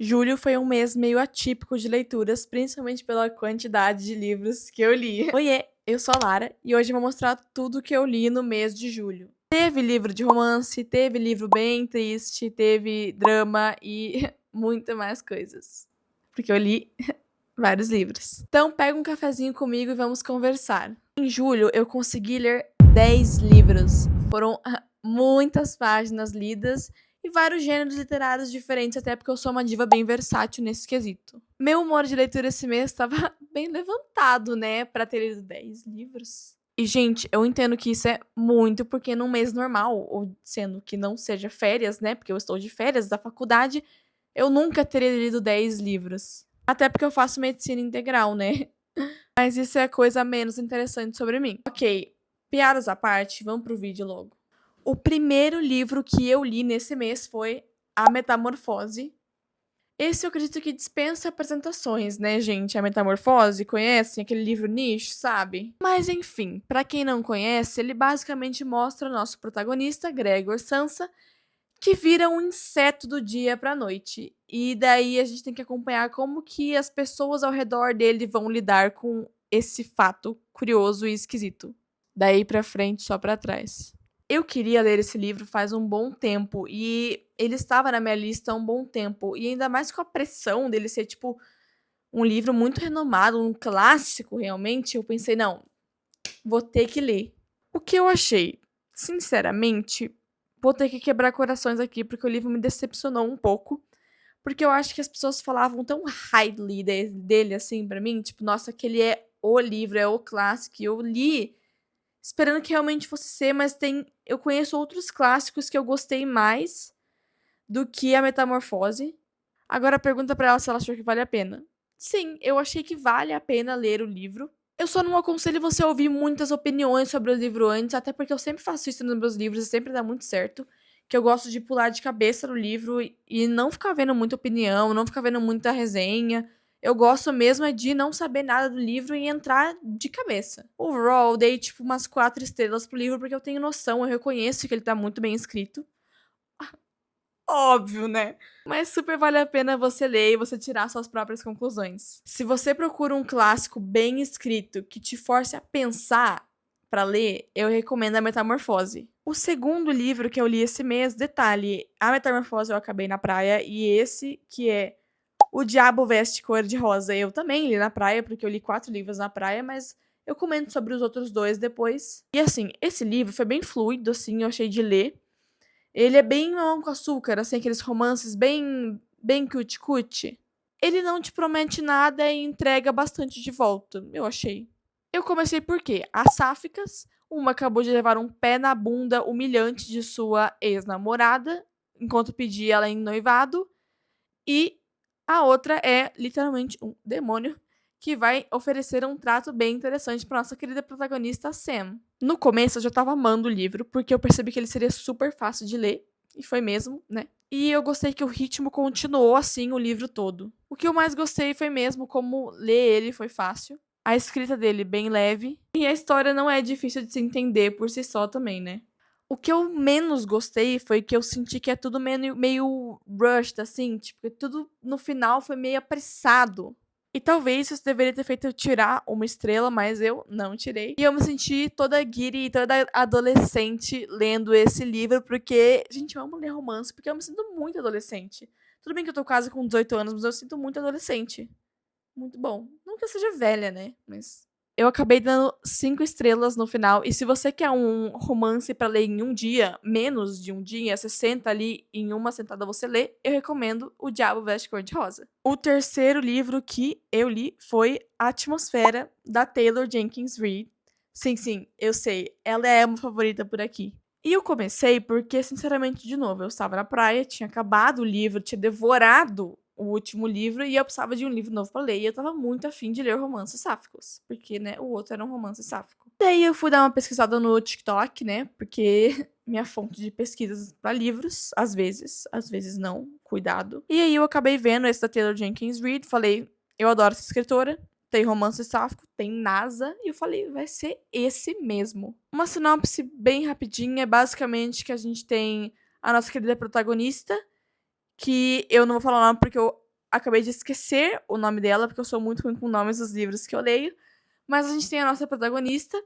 Julho foi um mês meio atípico de leituras, principalmente pela quantidade de livros que eu li. Oiê, eu sou a Lara e hoje eu vou mostrar tudo que eu li no mês de julho. Teve livro de romance, teve livro bem triste, teve drama e muitas mais coisas. Porque eu li vários livros. Então pega um cafezinho comigo e vamos conversar. Em julho eu consegui ler 10 livros. Foram muitas páginas lidas e vários gêneros literários diferentes, até porque eu sou uma diva bem versátil nesse quesito. Meu humor de leitura esse mês estava bem levantado, né, para ter lido 10 livros. E, gente, eu entendo que isso é muito, porque num mês normal, ou sendo que não seja férias, né, porque eu estou de férias da faculdade, eu nunca teria lido 10 livros. Até porque eu faço medicina integral, né? Mas isso é coisa menos interessante sobre mim. Ok, piadas à parte, vamos pro vídeo logo. O primeiro livro que eu li nesse mês foi A Metamorfose. Esse eu acredito que dispensa apresentações, né, gente? A Metamorfose, conhecem? Aquele livro nicho, sabe? Mas enfim, pra quem não conhece, ele basicamente mostra o nosso protagonista, Gregor Samsa, que vira um inseto do dia pra noite. E daí a gente tem que acompanhar como que as pessoas ao redor dele vão lidar com esse fato curioso e esquisito. Daí pra frente, só pra trás. Eu queria ler esse livro faz um bom tempo e ele estava na minha lista há um bom tempo. E ainda mais com a pressão dele ser, tipo, um livro muito renomado, um clássico realmente, eu pensei, não, vou ter que ler. O que eu achei? Sinceramente, vou ter que quebrar corações aqui, porque o livro me decepcionou um pouco. Porque eu acho que as pessoas falavam tão highly dele, assim, pra mim. Tipo, nossa, aquele é o livro, é o clássico. E eu li esperando que realmente fosse ser, mas eu conheço outros clássicos que eu gostei mais do que a Metamorfose. Agora pergunta pra ela se ela achou que vale a pena. Sim, eu achei que vale a pena ler o livro. Eu só não aconselho você a ouvir muitas opiniões sobre o livro antes, até porque eu sempre faço isso nos meus livros e sempre dá muito certo. Que eu gosto de pular de cabeça no livro e não ficar vendo muita opinião, não ficar vendo muita resenha. Eu gosto mesmo é de não saber nada do livro e entrar de cabeça. Overall, eu dei tipo umas 4 estrelas pro livro porque eu tenho noção, eu reconheço que ele tá muito bem escrito. Óbvio, né? Mas super vale a pena você ler e você tirar suas próprias conclusões. Se você procura um clássico bem escrito que te force a pensar pra ler, eu recomendo A Metamorfose. O segundo livro que eu li esse mês, detalhe, A Metamorfose eu acabei na praia e esse que é O Diabo Veste Cor de Rosa, eu também li na praia, porque eu li 4 livros na praia, mas eu comento sobre os outros 2 depois. E assim, esse livro foi bem fluido, assim, eu achei de ler. Ele é bem mamão com açúcar, assim, aqueles romances bem cuti-cuti. Ele não te promete nada e entrega bastante de volta, eu achei. Eu comecei por quê? As sáficas, uma acabou de levar um pé na bunda humilhante de sua ex-namorada, enquanto pedia ela em noivado, e a outra é literalmente um demônio que vai oferecer um trato bem interessante para nossa querida protagonista Sam. No começo eu já tava amando o livro, porque eu percebi que ele seria super fácil de ler, e foi mesmo, né? E eu gostei que o ritmo continuou assim o livro todo. O que eu mais gostei foi mesmo como ler ele foi fácil, a escrita dele bem leve, e a história não é difícil de se entender por si só também, né? O que eu menos gostei foi que eu senti que é tudo meio rushed, assim, tipo, que tudo no final foi meio apressado. E talvez isso deveria ter feito eu tirar uma estrela, mas eu não tirei. E eu me senti toda guiri e toda adolescente lendo esse livro, porque, gente, eu amo ler romance, porque eu me sinto muito adolescente. Tudo bem que eu tô quase com 18 anos, mas eu sinto muito adolescente. Muito bom. Não que eu seja velha, né? Mas eu acabei dando 5 estrelas no final. E se você quer um romance pra ler em um dia, menos de um dia, você senta ali em uma sentada você lê, eu recomendo O Diabo Veste Cor-de-Rosa. O terceiro livro que eu li foi A Atmosfera, da Taylor Jenkins Reid. Sim, sim, eu sei. Ela é uma favorita por aqui. E eu comecei porque, sinceramente, de novo, eu estava na praia, tinha acabado o livro, tinha devorado o último livro e eu precisava de um livro novo pra ler. E eu tava muito afim de ler romances sáficos, porque, né, o outro era um romance sáfico. Daí eu fui dar uma pesquisada no TikTok, né, porque minha fonte de pesquisas pra livros, às vezes não, cuidado. E aí eu acabei vendo esse da Taylor Jenkins Reid, falei, eu adoro essa escritora, tem romance sáfico, tem NASA, e eu falei, vai ser esse mesmo. Uma sinopse bem rapidinha, é basicamente que a gente tem a nossa querida protagonista, que eu não vou falar o nome porque eu acabei de esquecer o nome dela, porque eu sou muito ruim com nomes dos livros que eu leio. Mas a gente tem a nossa protagonista.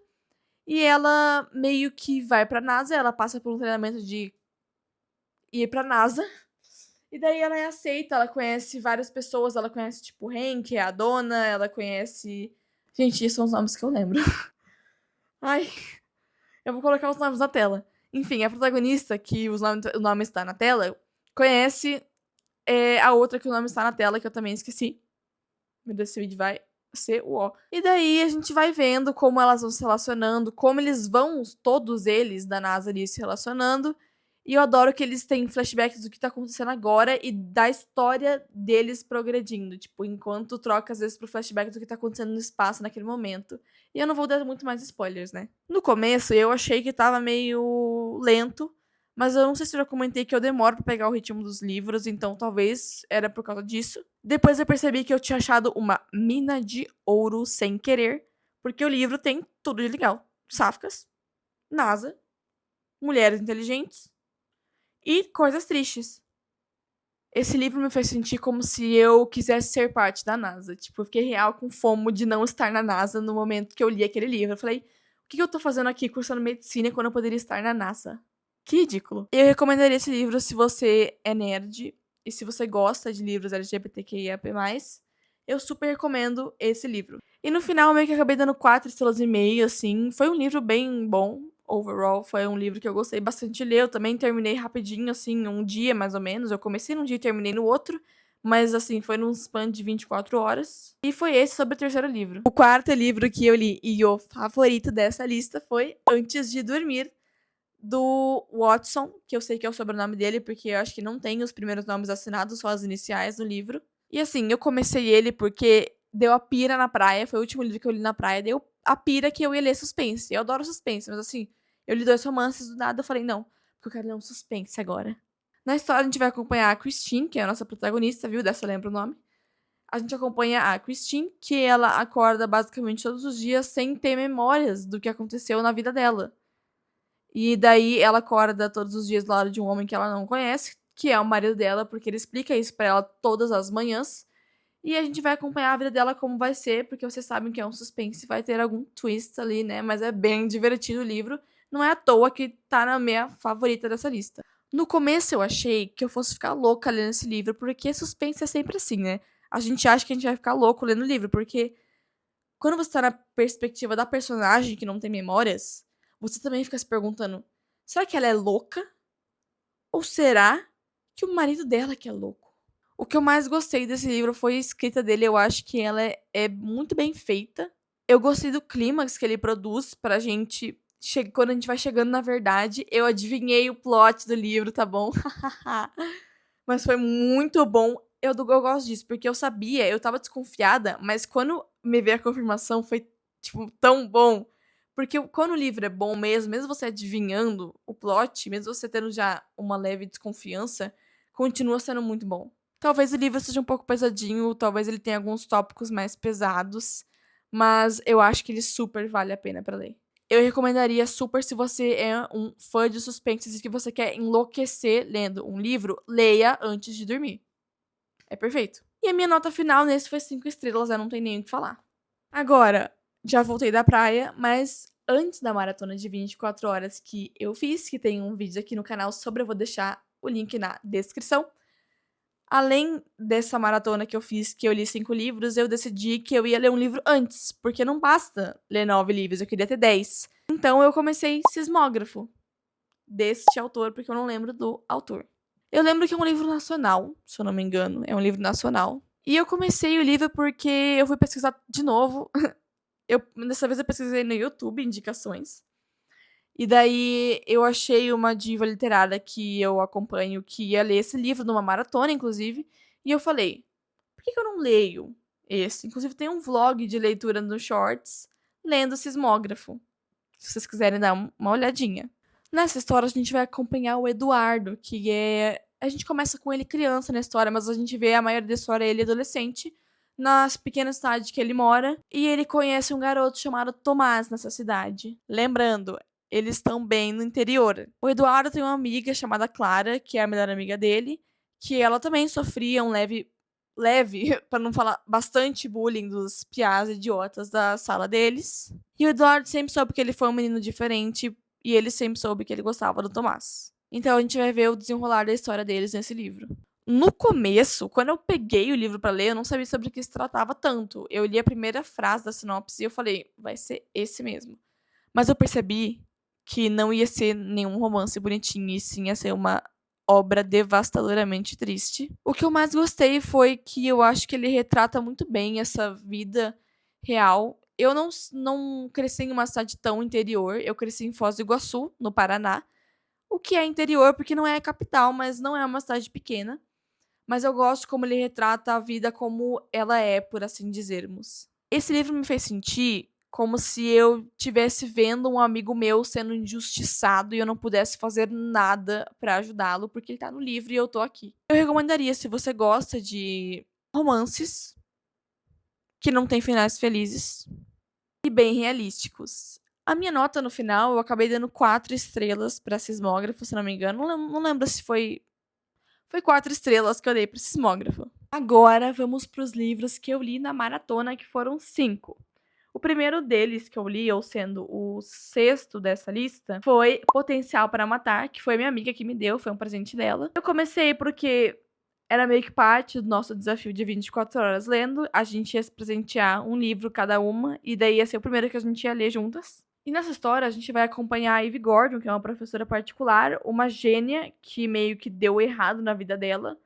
E ela meio que vai pra NASA. Ela passa por um treinamento de ir pra NASA. E daí ela é aceita. Ela conhece várias pessoas. Ela conhece, tipo, o Hank, a dona. Ela conhece... Gente, esses são os nomes que eu lembro. Ai, eu vou colocar os nomes na tela. Enfim, a protagonista, que o nome está na tela, conhece a outra que o nome está na tela, que eu também esqueci. Meu Deus, esse vídeo vai ser o ó. E daí a gente vai vendo como elas vão se relacionando, como eles vão, todos eles da NASA ali, se relacionando. E eu adoro que eles têm flashbacks do que tá acontecendo agora e da história deles progredindo. Tipo, enquanto troca às vezes pro flashback do que tá acontecendo no espaço naquele momento. E eu não vou dar muito mais spoilers, né? No começo eu achei que tava meio lento. Mas eu não sei se eu já comentei que eu demoro pra pegar o ritmo dos livros, então talvez era por causa disso. Depois eu percebi que eu tinha achado uma mina de ouro sem querer, porque o livro tem tudo de legal. Sáficas, NASA, mulheres inteligentes e coisas tristes. Esse livro me fez sentir como se eu quisesse ser parte da NASA. Tipo, eu fiquei real com fomo de não estar na NASA no momento que eu li aquele livro. Eu falei, o que eu tô fazendo aqui cursando medicina quando eu poderia estar na NASA? Que ridículo. Eu recomendaria esse livro se você é nerd e se você gosta de livros LGBTQIAP+. Eu super recomendo esse livro. E no final, meio que acabei dando 4 estrelas e meio, assim. Foi um livro bem bom, overall. Foi um livro que eu gostei bastante de ler. Eu também terminei rapidinho, assim, um dia mais ou menos. Eu comecei num dia e terminei no outro. Mas, assim, foi num span de 24 horas. E foi esse sobre o terceiro livro. O quarto livro que eu li e o favorito dessa lista foi Antes de Dormir, do Watson, que eu sei que é o sobrenome dele, porque eu acho que não tem os primeiros nomes assinados, só as iniciais do livro. E assim, eu comecei ele porque deu a pira na praia, foi o último livro que eu li na praia, deu a pira que eu ia ler suspense. Eu adoro suspense, mas assim, eu li 2 romances do nada, eu falei, não, porque eu quero ler um suspense agora. Na história a gente vai acompanhar a Christine, que é a nossa protagonista, viu? Dessa eu lembro o nome. A gente acompanha a Christine, que ela acorda basicamente todos os dias sem ter memórias do que aconteceu na vida dela. E daí ela acorda todos os dias do lado de um homem que ela não conhece, que é o marido dela, porque ele explica isso pra ela todas as manhãs. E a gente vai acompanhar a vida dela como vai ser, porque vocês sabem que é um suspense, vai ter algum twist ali, né? Mas é bem divertido o livro. Não é à toa que tá na minha favorita dessa lista. No começo eu achei que eu fosse ficar louca lendo esse livro, porque suspense é sempre assim, né? A gente acha que a gente vai ficar louco lendo o livro, porque quando você tá na perspectiva da personagem que não tem memórias, você também fica se perguntando: será que ela é louca? Ou será que o marido dela que é louco? O que eu mais gostei desse livro foi a escrita dele. Eu acho que ela é muito bem feita. Eu gostei do clímax que ele produz pra gente. Quando a gente vai chegando na verdade, eu adivinhei o plot do livro, tá bom? Mas foi muito bom. Eu gosto disso, porque eu sabia, eu tava desconfiada, mas quando me veio a confirmação foi, tipo, tão bom. Porque quando o livro é bom mesmo, mesmo você adivinhando o plot, mesmo você tendo já uma leve desconfiança, continua sendo muito bom. Talvez o livro seja um pouco pesadinho, talvez ele tenha alguns tópicos mais pesados, mas eu acho que ele super vale a pena pra ler. Eu recomendaria super se você é um fã de suspense e que você quer enlouquecer lendo um livro, leia antes de dormir. É perfeito. E a minha nota final nesse foi 5 estrelas, eu não tenho nem o que falar. Agora, já voltei da praia, mas antes da maratona de 24 horas que eu fiz, que tem um vídeo aqui no canal sobre, eu vou deixar o link na descrição. Além dessa maratona que eu fiz, que eu li 5 livros, eu decidi que eu ia ler um livro antes, porque não basta ler 9 livros, eu queria ter 10. Então eu comecei Sismógrafo, deste autor, porque eu não lembro do autor. Eu lembro que é um livro nacional, se eu não me engano, é um livro nacional. E eu comecei o livro porque eu fui pesquisar de novo. Dessa vez eu pesquisei no YouTube indicações. E daí eu achei uma diva literária que eu acompanho que ia ler esse livro numa maratona, inclusive. E eu falei, por que eu não leio esse? Inclusive tem um vlog de leitura no Shorts, lendo Sismógrafo. Se vocês quiserem dar uma olhadinha. Nessa história a gente vai acompanhar o Eduardo, que é... A gente começa com ele criança na história, mas a gente vê a maioria da história ele adolescente, na pequena cidade que ele mora, e ele conhece um garoto chamado Tomás nessa cidade. Lembrando, eles estão bem no interior. O Eduardo tem uma amiga chamada Clara, que é a melhor amiga dele, que ela também sofria um leve leve, pra não falar bastante bullying dos piás idiotas da sala deles. E o Eduardo sempre soube que ele foi um menino diferente e ele sempre soube que ele gostava do Tomás. Então a gente vai ver o desenrolar da história deles nesse livro. No começo, quando eu peguei o livro pra ler, eu não sabia sobre o que se tratava tanto. Eu li a primeira frase da sinopse e eu falei, vai ser esse mesmo. Mas eu percebi que não ia ser nenhum romance bonitinho, e sim ia ser uma obra devastadoramente triste. O que eu mais gostei foi que eu acho que ele retrata muito bem essa vida real. Eu não cresci em uma cidade tão interior, eu cresci em Foz do Iguaçu, no Paraná, o que é interior porque não é a capital, mas não é uma cidade pequena. Mas eu gosto como ele retrata a vida como ela é, por assim dizermos. Esse livro me fez sentir como se eu estivesse vendo um amigo meu sendo injustiçado e eu não pudesse fazer nada pra ajudá-lo, porque ele tá no livro e eu tô aqui. Eu recomendaria, se você gosta de romances que não têm finais felizes e bem realísticos. A minha nota no final, eu acabei dando 4 estrelas pra Sismógrafo, se não me engano. Não lembro se foi 4 estrelas que eu dei pra Sismógrafo. Agora vamos pros livros que eu li na maratona, que foram 5. O primeiro deles que eu li, ou sendo o sexto dessa lista, foi Potencial para Matar, que foi minha amiga que me deu, foi um presente dela. Eu comecei porque era meio que parte do nosso desafio de 24 horas lendo. A gente ia se presentear um livro cada uma, e daí ia ser o primeiro que a gente ia ler juntas. E nessa história, a gente vai acompanhar a Ivy Gordon, que é uma professora particular, uma gênia que meio que deu errado na vida dela.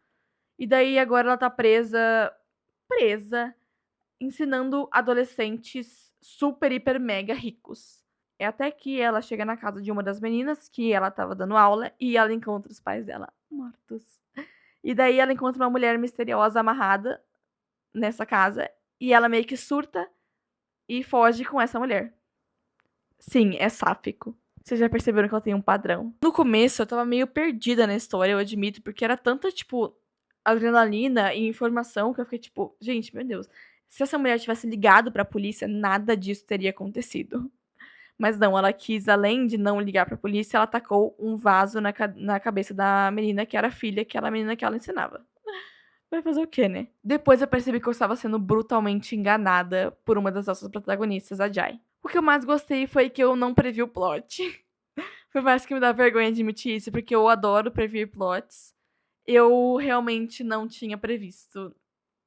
E daí agora ela tá presa, ensinando adolescentes super, hiper, mega ricos. É até que ela chega na casa de uma das meninas, que ela tava dando aula, e ela encontra os pais dela mortos. E daí ela encontra uma mulher misteriosa amarrada nessa casa, e ela meio que surta e foge com essa mulher. Sim, é sáfico. Vocês já perceberam que ela tem um padrão. No começo, eu tava meio perdida na história, eu admito, porque era tanta, tipo, adrenalina e informação que eu fiquei tipo, gente, meu Deus, se essa mulher tivesse ligado pra polícia, nada disso teria acontecido. Mas não, ela quis, além de não ligar pra polícia, ela tacou um vaso na cabeça da menina que era filha, que era a menina que ela ensinava. Vai fazer o quê, né? Depois eu percebi que eu estava sendo brutalmente enganada por uma das nossas protagonistas, a Jai. O que eu mais gostei foi que eu não previ o plot. Por mais que me dá vergonha de admitir isso, porque eu adoro prever plots. Eu realmente não tinha previsto.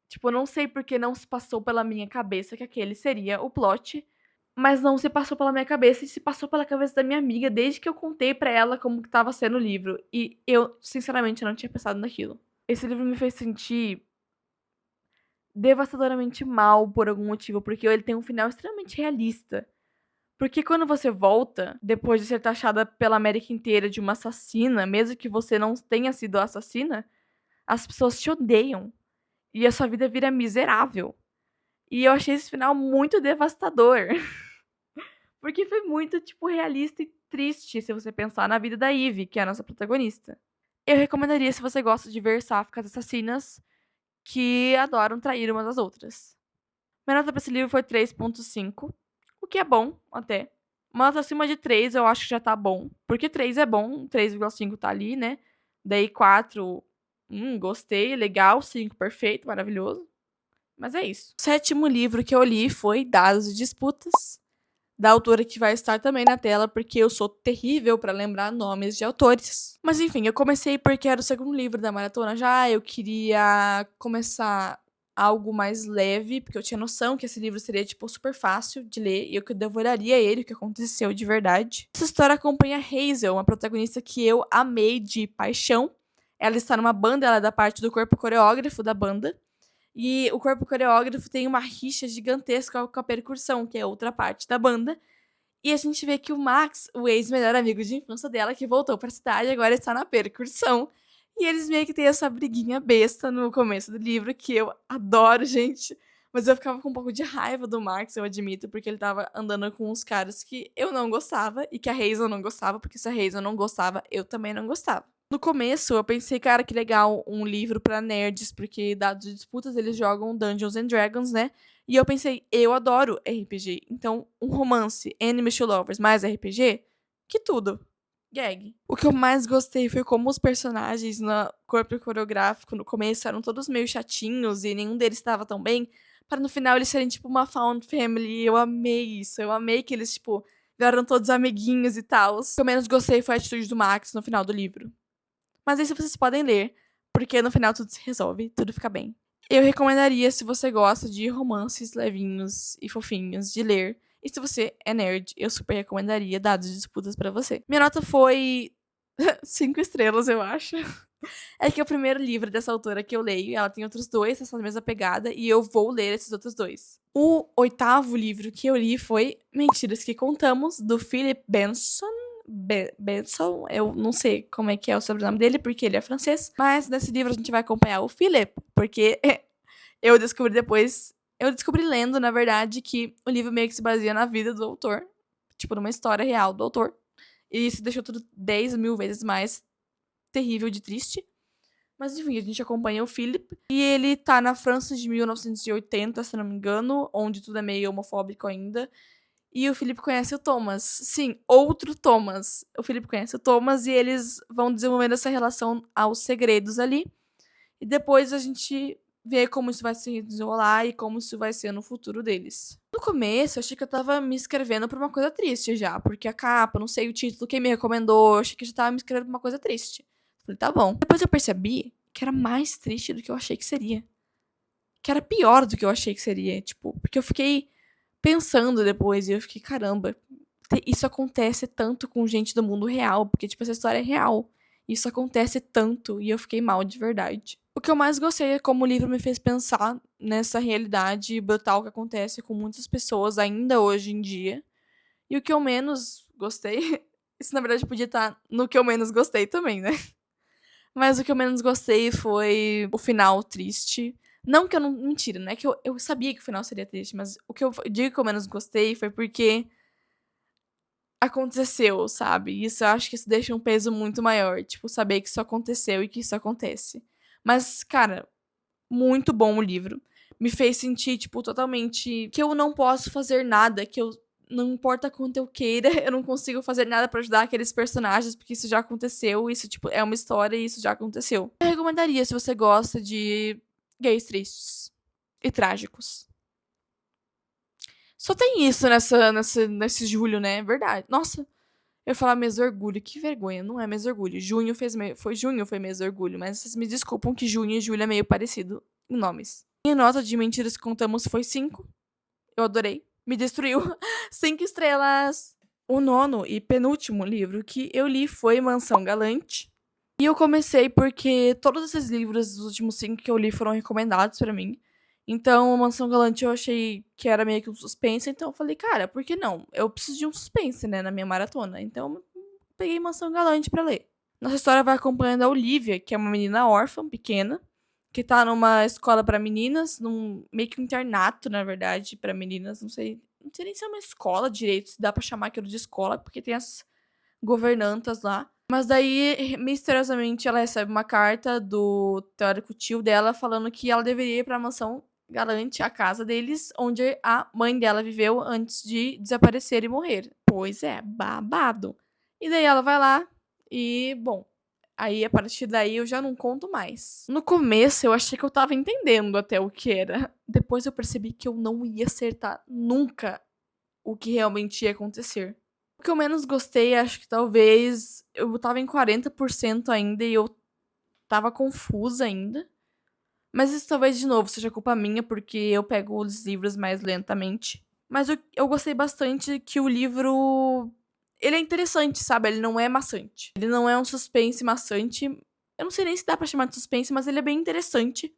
Tipo, não sei porque não se passou pela minha cabeça que aquele seria o plot, mas não se passou pela minha cabeça e se passou pela cabeça da minha amiga desde que eu contei pra ela como que tava sendo o livro. E eu, sinceramente, não tinha pensado naquilo. Esse livro me fez sentir devastadoramente mal por algum motivo, porque ele tem um final extremamente realista. Porque quando você volta, depois de ser taxada pela América inteira de uma assassina, mesmo que você não tenha sido a assassina, as pessoas te odeiam. E a sua vida vira miserável. E eu achei esse final muito devastador. Porque foi muito, tipo, realista e triste se você pensar na vida da Ivy, que é a nossa protagonista. Eu recomendaria se você gosta de ver sáficas assassinas que adoram trair umas às outras. Minha nota pra esse livro foi 3,5, o que é bom, até. Uma nota acima de 3 eu acho que já tá bom. Porque 3 é bom, 3,5 tá ali, né? Daí 4, gostei, legal. 5, perfeito, maravilhoso. Mas é isso. O sétimo livro que eu li foi Dados e Disputas, da autora que vai estar também na tela, porque eu sou terrível pra lembrar nomes de autores. Mas enfim, eu comecei porque era o segundo livro da maratona já, eu queria começar algo mais leve, porque eu tinha noção que esse livro seria, tipo, super fácil de ler e eu que devoraria ele, o que aconteceu de verdade. Essa história acompanha Hazel, uma protagonista que eu amei de paixão. Ela está numa banda, ela é da parte do corpo coreógrafo da banda. E o corpo coreógrafo tem uma rixa gigantesca com a percussão, que é outra parte da banda. E a gente vê que o Max, o ex-melhor amigo de infância dela, que voltou pra cidade, agora está na percussão. E eles meio que têm essa briguinha besta no começo do livro, que eu adoro, gente. Mas eu ficava com um pouco de raiva do Max, eu admito, porque ele tava andando com uns caras que eu não gostava e que a Hazel não gostava, porque se a Hazel não gostava, eu também não gostava. No começo, eu pensei, cara, que legal, um livro pra nerds, porque dados de disputas eles jogam Dungeons and Dragons, né? E eu pensei, eu adoro RPG, então um romance, Enemies to Lovers mais RPG, que tudo. gag. O que eu mais gostei foi como os personagens no corpo coreográfico no começo eram todos meio chatinhos e nenhum deles estava tão bem, para no final eles serem tipo uma found family. Eu amei isso. Eu amei que eles, tipo, viraram todos amiguinhos e tal. O que eu menos gostei foi a atitude do Max no final do livro. Mas isso vocês podem ler, porque no final tudo se resolve, tudo fica bem. Eu recomendaria, se você gosta de romances levinhos e fofinhos de ler. E se você é nerd, eu super recomendaria Dados de Disputas pra você. Minha nota foi 5 estrelas, eu acho. É que é o primeiro livro dessa autora que eu leio. Ela tem outros dois nessa mesma pegada. E eu vou ler esses outros dois. O 8º livro que eu li foi Mentiras que Contamos, do Philip Benson. Benson, eu não sei como é que é o sobrenome dele, porque ele é francês. Mas nesse livro a gente vai acompanhar o Philip, porque eu descobri depois. Eu descobri lendo, na verdade, que o livro meio que se baseia na vida do autor. Tipo, numa história real do autor. E isso deixou tudo 10 mil vezes mais terrível de triste. Mas enfim, a gente acompanha o Philip. E ele tá na França de 1980, se não me engano, onde tudo é meio homofóbico ainda. E o Philip conhece o Thomas. Sim, outro Thomas. O Philip conhece o Thomas e eles vão desenvolvendo essa relação aos segredos ali. E depois a gente vê como isso vai se desenrolar e como isso vai ser no futuro deles. No começo, eu achei que eu tava me inscrevendo pra uma coisa triste já, porque a capa, não sei o título, quem me recomendou, eu achei que eu já tava me inscrevendo pra uma coisa triste. Falei, tá bom. Depois eu percebi que era mais triste do que eu achei que seria. Que era pior do que eu achei que seria, tipo, porque eu fiquei pensando depois e eu fiquei, caramba, isso acontece tanto com gente do mundo real, porque, tipo, essa história é real. Isso acontece tanto e eu fiquei mal de verdade. O que eu mais gostei é como o livro me fez pensar nessa realidade brutal que acontece com muitas pessoas ainda hoje em dia. E o que eu menos gostei, isso na verdade podia estar no que eu menos gostei também, né? Mas o que eu menos gostei foi o final triste. Não que eu não. Mentira, né? Que eu sabia que o final seria triste, mas o que eu digo que eu menos gostei foi porque aconteceu, sabe? Isso eu acho que isso deixa um peso muito maior. Tipo, saber que isso aconteceu e que isso acontece. Mas, cara, muito bom o livro. Me fez sentir, tipo, totalmente que eu não posso fazer nada, que eu. Não importa quanto eu queira, eu não consigo fazer nada pra ajudar aqueles personagens, porque isso já aconteceu, isso, tipo, é uma história e isso já aconteceu. Eu recomendaria se você gosta de gays tristes e trágicos. Só tem isso nesse julho, né? É verdade. Nossa, eu ia falar mês do orgulho. Que vergonha, não é mês do orgulho. Junho foi mês do orgulho, mas vocês me desculpam que junho e julho é meio parecido em nomes. Minha nota de Mentiras que Contamos foi 5. Eu adorei. Me destruiu. 5 estrelas. O nono e penúltimo livro que eu li foi Mansão Galante. E eu comecei porque todos esses livros dos últimos 5 que eu li foram recomendados pra mim. Então, Mansão Galante eu achei que era meio que um suspense, então eu falei, cara, por que não? Eu preciso de um suspense, né, na minha maratona. Então, eu peguei Mansão Galante pra ler. Nossa história vai acompanhando a Olivia, que é uma menina órfã, pequena, que tá numa escola pra meninas, num meio que um internato, na verdade, pra meninas, não sei nem se é uma escola direito, se dá pra chamar aquilo de escola, porque tem as governantas lá. Mas daí, misteriosamente, ela recebe uma carta do teórico tio dela falando que ela deveria ir pra mansão Galante, a casa deles, onde a mãe dela viveu antes de desaparecer e morrer. Pois é, babado. E daí ela vai lá e, bom, aí a partir daí eu já não conto mais. No começo eu achei que eu tava entendendo até o que era. Depois eu percebi que eu não ia acertar nunca o que realmente ia acontecer. O que eu menos gostei, acho que talvez eu tava em 40% ainda e eu tava confusa ainda. Mas isso talvez, de novo, seja culpa minha, porque eu pego os livros mais lentamente. Mas eu gostei bastante que o livro. Ele é interessante, sabe? Ele não é maçante. Ele não é um suspense maçante. Eu não sei nem se dá pra chamar de suspense, mas ele é bem interessante.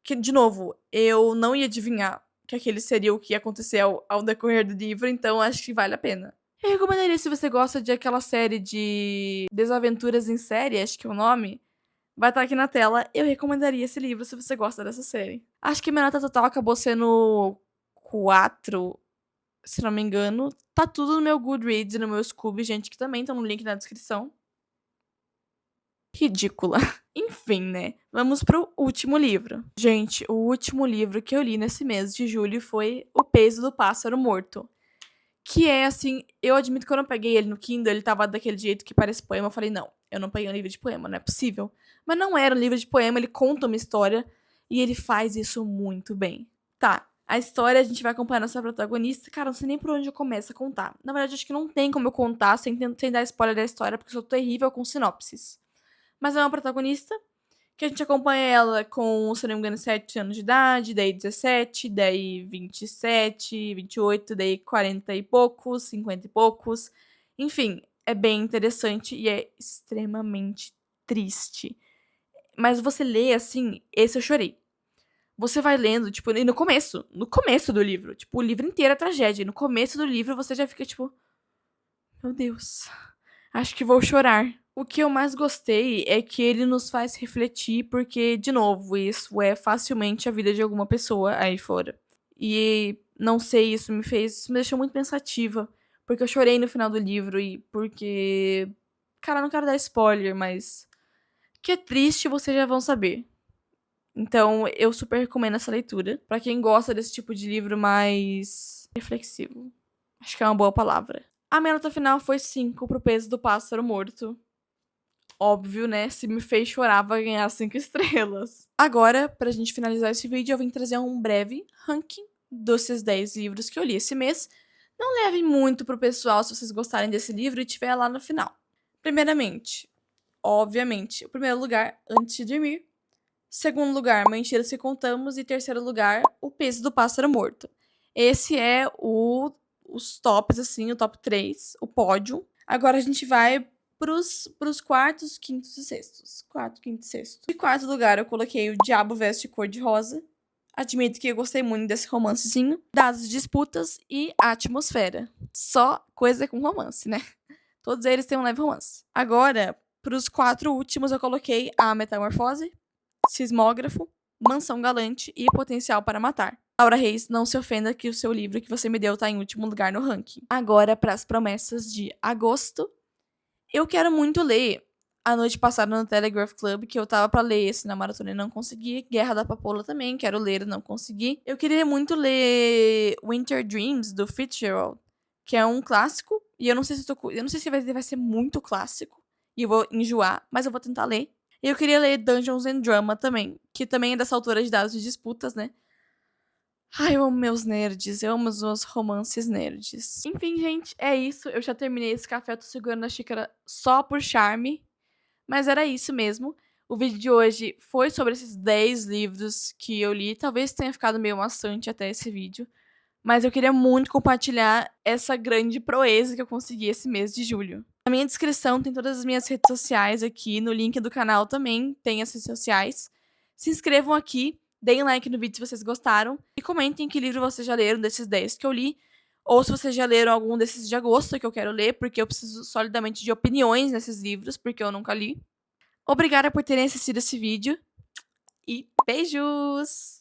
Que, de novo, eu não ia adivinhar que aquele seria o que ia acontecer ao decorrer do livro, então acho que vale a pena. Eu recomendaria se você gosta de aquela série de Desaventuras em Série, acho que é o nome. Vai estar aqui na tela. Eu recomendaria esse livro se você gosta dessa série. Acho que minha nota total acabou sendo 4, se não me engano. Tá tudo no meu Goodreads e no meu Scooby, gente, que também tá no link na descrição. Ridícula. Enfim, né? Vamos pro último livro. Gente, o último livro que eu li nesse mês de julho foi O Peso do Pássaro Morto, Que é, assim, eu admito que quando eu peguei ele no Kindle, ele tava daquele jeito que parece poema. Eu falei, não, eu não peguei um livro de poema, não é possível. Mas não era um livro de poema, ele conta uma história e ele faz isso muito bem. Tá, a história a gente vai acompanhar nossa protagonista. Cara, não sei nem por onde eu começo a contar. Na verdade, acho que não tem como eu contar sem dar spoiler da história, porque eu sou terrível com sinopses. Mas é uma protagonista que a gente acompanha ela com, se não me engano, 7 anos de idade, daí 17, daí 27, 28, daí 40 e poucos, 50 e poucos. Enfim, é bem interessante e é extremamente triste. Mas você lê assim, esse eu chorei. Você vai lendo, tipo, e no começo do livro, tipo, o livro inteiro é tragédia. E no começo do livro você já fica tipo, meu Deus, acho que vou chorar. O que eu mais gostei é que ele nos faz refletir, porque, de novo, isso é facilmente a vida de alguma pessoa aí fora. E não sei, isso me deixou muito pensativa. Porque eu chorei no final do livro e porque. Cara, não quero dar spoiler, mas. Que é triste, vocês já vão saber. Então, eu super recomendo essa leitura. Pra quem gosta desse tipo de livro mais reflexivo. Acho que é uma boa palavra. A minha nota final foi 5 pro Peso do Pássaro Morto. Óbvio, né? Se me fez chorar, vai ganhar 5 estrelas. Agora, pra gente finalizar esse vídeo, eu vim trazer um breve ranking desses 10 livros que eu li esse mês. Não levem muito pro pessoal se vocês gostarem desse livro e tiver lá no final. Primeiramente, obviamente, o primeiro lugar, Antes de Dormir. Segundo lugar, Mentiras que Contamos. E terceiro lugar, O Peso do Pássaro Morto. Esse é os tops, assim, o top 3, o pódio. Agora a gente vai pros quartos, quintos e sextos. Quarto, quinto e sexto. Em quarto lugar, eu coloquei O Diabo Veste Cor-de-Rosa. Admito que eu gostei muito desse romancezinho. Dados de Disputas e Atmosfera. Só coisa com romance, né? Todos eles têm um leve romance. Agora, pros 4 últimos, eu coloquei A Metamorfose, Sismógrafo, Mansão Galante e Potencial para Matar. Laura Reis, não se ofenda que o seu livro que você me deu tá em último lugar no ranking. Agora, para as promessas de agosto. Eu quero muito ler A Noite Passada no Telegraph Club, que eu tava pra ler esse na maratona e não consegui. Guerra da Papoula também, quero ler e não consegui. Eu queria muito ler Winter Dreams, do Fitzgerald, que é um clássico. E eu não sei se vai ser muito clássico. E eu vou enjoar, mas eu vou tentar ler. E eu queria ler Dungeons and Drama também, que também é dessa autora de Dados de Disputas, né? Ai, eu amo meus nerds, eu amo os meus romances nerds. Enfim, gente, é isso. Eu já terminei esse café, eu tô segurando a xícara só por charme. Mas era isso mesmo. O vídeo de hoje foi sobre esses 10 livros que eu li. Talvez tenha ficado meio maçante até esse vídeo. Mas eu queria muito compartilhar essa grande proeza que eu consegui esse mês de julho. Na minha descrição tem todas as minhas redes sociais aqui. No link do canal também tem as redes sociais. Se inscrevam aqui, deem like no vídeo se vocês gostaram. E comentem que livro vocês já leram desses 10 que eu li. Ou se vocês já leram algum desses de agosto que eu quero ler, porque eu preciso solidamente de opiniões nesses livros, porque eu nunca li. Obrigada por terem assistido esse vídeo. E beijos!